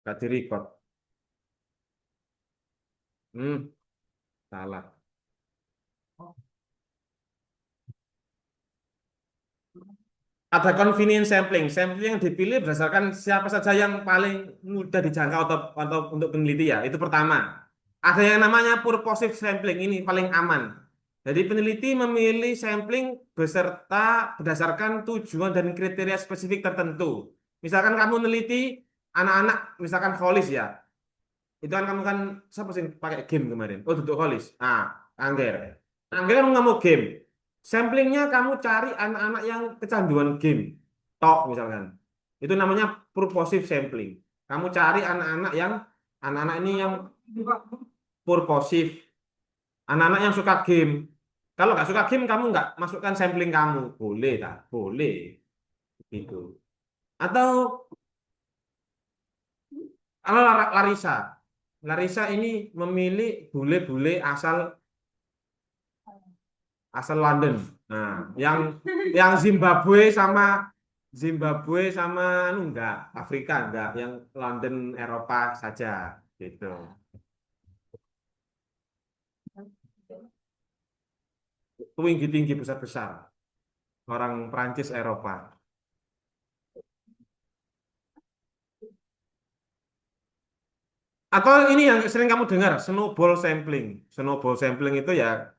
Gak di record. Hmm, salah. Ada convenience sampling. Sampling yang dipilih berdasarkan siapa saja yang paling mudah dijangkau atau untuk peneliti ya. Itu pertama. Ada yang namanya purposive sampling. Ini paling aman. Jadi peneliti memilih sampling berdasarkan tujuan dan kriteria spesifik tertentu. Misalkan kamu meneliti anak-anak, misalkan holis ya. Itu kan kamu kan siapa sih yang pakai game kemarin? Oh, Duduk Holis. Ah, Angger. Angger kan nggak mau game. Samplingnya kamu cari anak-anak yang kecanduan game. Tok misalkan. Itu namanya purposive sampling. Kamu cari anak-anak ini yang purposive. Anak-anak yang suka game. Kalau nggak suka game, kamu nggak masukkan sampling kamu. Boleh tak? Boleh. Gitu. Atau kalau Larissa. Larissa ini memilih bule-bule asal asal London. Nah, yang Zimbabwe sama anu enggak, Afrika enggak, yang London Eropa saja gitu. Tinggi-tinggi besar-besar orang Prancis Eropa. Atau ini yang sering kamu dengar, snowball sampling. Snowball sampling itu ya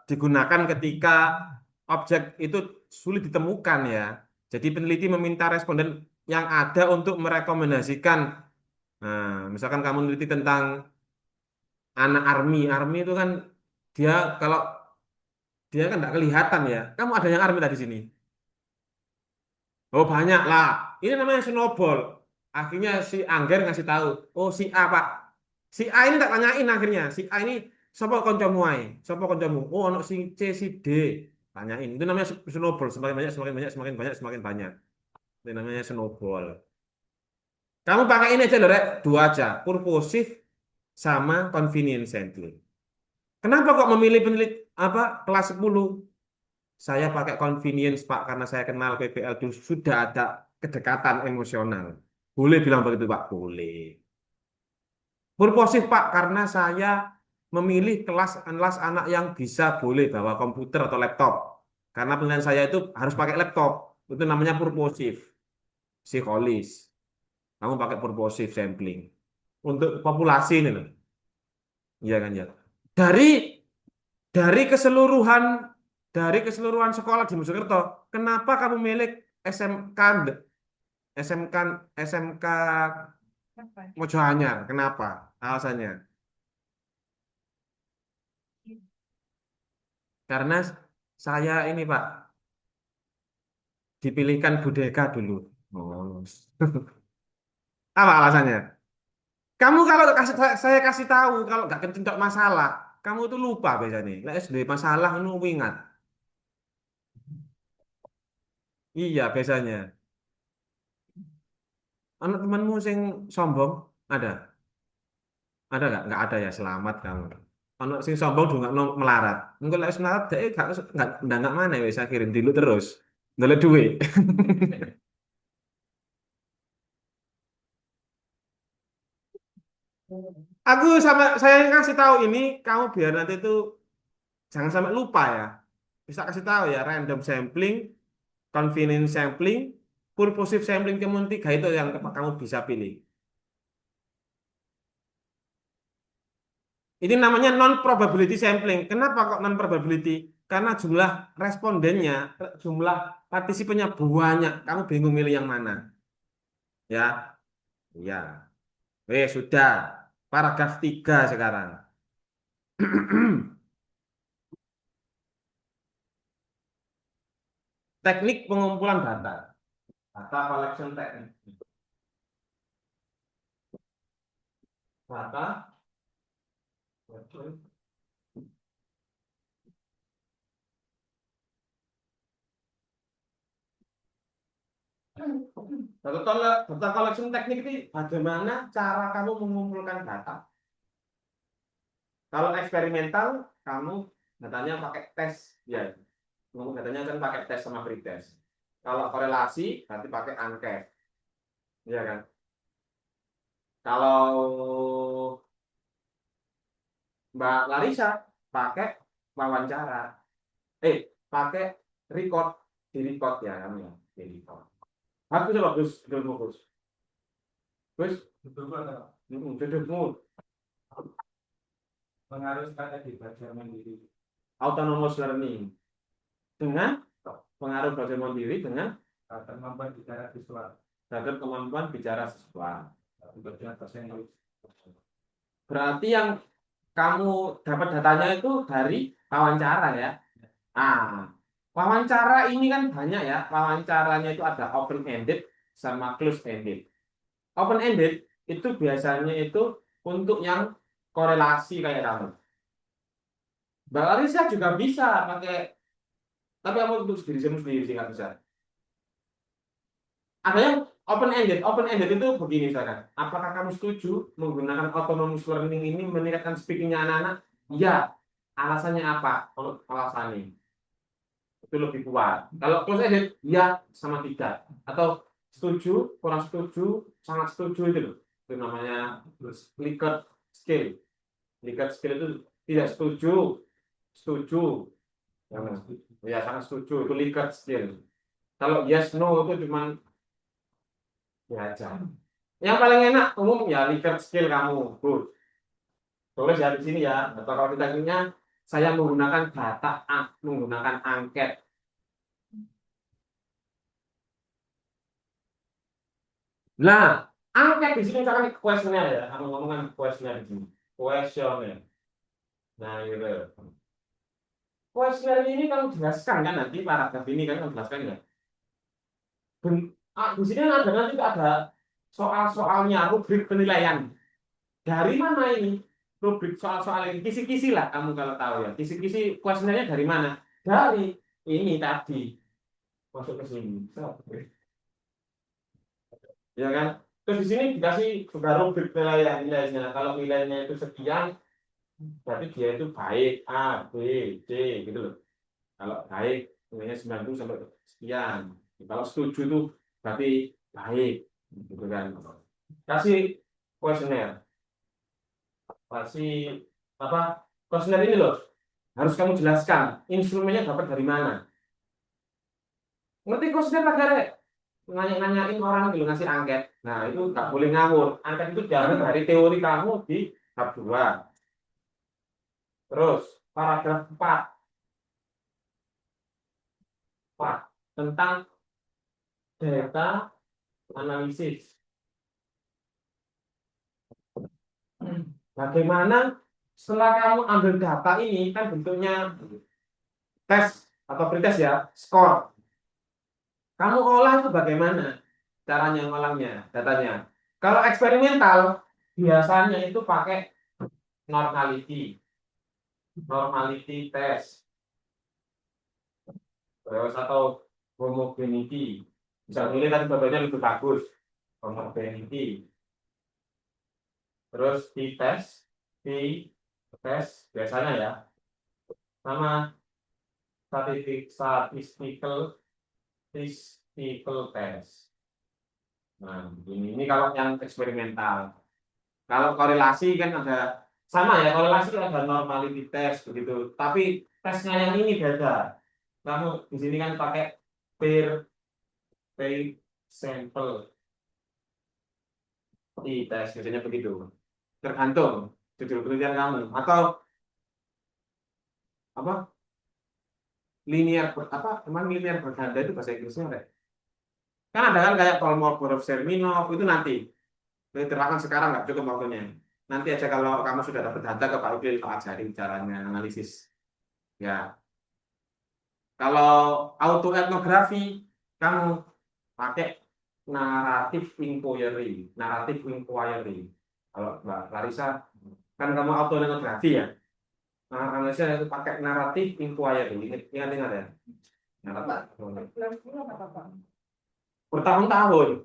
digunakan ketika objek itu sulit ditemukan ya. Jadi peneliti meminta responden yang ada untuk merekomendasikan. Nah, misalkan kamu meneliti tentang anak army, army itu kan dia kalau dia kan nggak kelihatan ya. Kamu ada yang army tadi sini. Oh banyak lah. Ini namanya snowball. Akhirnya si Angger ngasih tahu. Oh si A pak. Si A ini tak tanyain akhirnya. Si A ini siapa koncomu ae? Siapa koncomu? Oh anak si C si D. Tanyain. Itu namanya snowball. Semakin banyak semakin banyak semakin banyak semakin banyak. Itu namanya snowball. Kamu pakai ini aja loh, Rek. Dua aja. Purposive sama convenience sampling. Kenapa kok memilih penelit apa kelas 10? Saya pakai convenience, Pak, karena saya kenal PPL dulu sudah ada kedekatan emosional. Boleh bilang begitu, Pak? Boleh. Purposif, Pak, karena saya memilih kelas anak yang bisa boleh bawa komputer atau laptop. Karena pilihan saya itu harus pakai laptop. Itu namanya purposif, psikolis. Kamu pakai purposif sampling. Untuk populasi ini loh. Iya kan ya. Dari Dari keseluruhan dari keseluruhan sekolah di Mojokerto, kenapa kamu milik SMK SMK SMK Mojo Anyar? Kenapa? Alasannya? Karena saya ini Pak dipilihkan Budeka dulu. Oh. Apa alasannya? Kamu kalau saya kasih tahu kalau nggak kecentok masalah, kamu tuh lupa biasanya. Nah, SD masalah nu ingat. Iya biasanya. Anak temanmu sing sombong ada? Ada nggak? Nggak ada ya. Selamat kamu. Ono sing sombong juga melarat. Engko lek wis melarat dhek gak nggak mana wis kirim dulu terus. Ndelok duit. Aku sama saya ngasih tahu ini kamu biar nanti itu jangan sampai lupa ya. Bisa kasih tahu ya random sampling, convenience sampling, purposive sampling kemun tiga itu yang kamu bisa pilih. Ini namanya non probability sampling. Kenapa kok non probability? Karena jumlah respondennya, jumlah partisipannya banyak. Kamu bingung milih yang mana. Ya, ya. Sudah. Paragraf 3 sekarang. Teknik pengumpulan data. Data collection teknik. Data. Data collection teknik ini bagaimana cara kamu mengumpulkan data. Kalau eksperimental, kamu datanya pakai tes. Ya, datanya kan pakai tes sama pretest. Kalau korelasi, nanti pakai angket. Ya kan? Kalau Mbak Larisa pakai wawancara, pakai record, di record ya kamu ya, di record. Bagus bagus, betul bagus. Terus, betul banget. Judulmu pengaruh strategi belajar mandiri. Autonomous learning dengan pengaruh belajar mandiri dengan kemampuan bicara visual. Terhadap kemampuan bicara visual. Berarti yang kamu dapat datanya itu dari wawancara ya. Ah, wawancara ini kan banyak ya. Wawancaranya itu ada open ended sama close ended. Open ended itu biasanya itu untuk yang korelasi kayak kamu. Mbak Larissa juga bisa pakai, tapi kamu untuk sendiri sih nggak bisa. Ada yang open ended. Open ended itu begini misalkan. Apakah kamu setuju menggunakan autonomous learning ini meningkatkan speakingnya anak-anak? Ya. Alasannya apa? Kalau alasannya itu lebih kuat. Kalau close ended, ya sama tidak. Atau setuju, kurang setuju, sangat setuju itu loh. Itu namanya Likert scale. Likert scale itu tidak setuju, setuju. Ya sangat setuju itu Likert scale. Kalau yes no itu cuma ya aja. Yang paling enak umum ya Likert scale kamu. Good. Tulis ya di sini ya. Atau kalau ditanya saya menggunakan data, menggunakan angket. Nah, angket di sini misalkan kuesioner ya. Kamu ngomongkan kuesioner di sini. Kuesioner. Nah, gitu. Kuesioner ini kamu jelaskan kan nanti paragraf ini kan kamu jelaskan ya. Di sini ada nanti ada soal-soalnya rubrik penilaian. Dari mana ini? Rubrik soal-soal ini kisi-kisi lah kamu kalau tahu ya. Kisi-kisi kuesionernya dari mana? Dari ini tadi masuk ke sini. Ya kan? Terus di sini dikasih juga rubrik nilainya. Kalau nilainya itu sekian, berarti dia itu baik A, B, C gitu loh. Kalau baik nilainya 90 sampai sekian. Kalau setuju itu berarti baik gitu kan. Kasih kuesioner. Kasih apa? Kuesioner ini loh. Harus kamu jelaskan instrumennya dapat dari mana. Ngerti kuesioner pakai nanya-nanyain orang dulu ngasih angket. Nah, itu nggak boleh ngawur. Angket itu jangan dari teori kamu di bab 2. Terus, paragraf 4 tentang data analisis. Bagaimana setelah kamu ambil data ini kan bentuknya tes atau pretest ya, skor. Kamu olah itu bagaimana caranya ngolahnya, datanya. Kalau eksperimental biasanya itu pakai normality, normality test, terus atau homogeneity. Bisa milih tadi contohnya lebih bagus, homogeneity. Terus di tes biasanya ya, sama statistical statistical test. Nah, ini kalau yang eksperimental. Kalau korelasi kan ada sama ya, korelasi kan ada normality test begitu. Tapi tesnya yang ini beda. Kamu di sini kan pakai pair pair sample di tes biasanya begitu. Tergantung judul penelitian kamu atau apa linear apa emang linear berganda itu bahasa Inggrisnya apa? Kan ada kan kayak Kolmogorov Serminov itu nanti. Diterangkan sekarang nggak cukup waktunya. Nanti aja kalau kamu sudah dapat data ke Pak Udil, Pak ajarin caranya analisis. Ya, kalau autoetnografi kamu pakai naratif inquiry, naratif inquiry. Kalau Mbak Larissa kan kamu autoetnografi ya. Nah, analisnya itu pakai naratif inquiry. Ingat-ingat ya. Naratif. Bertahun-tahun.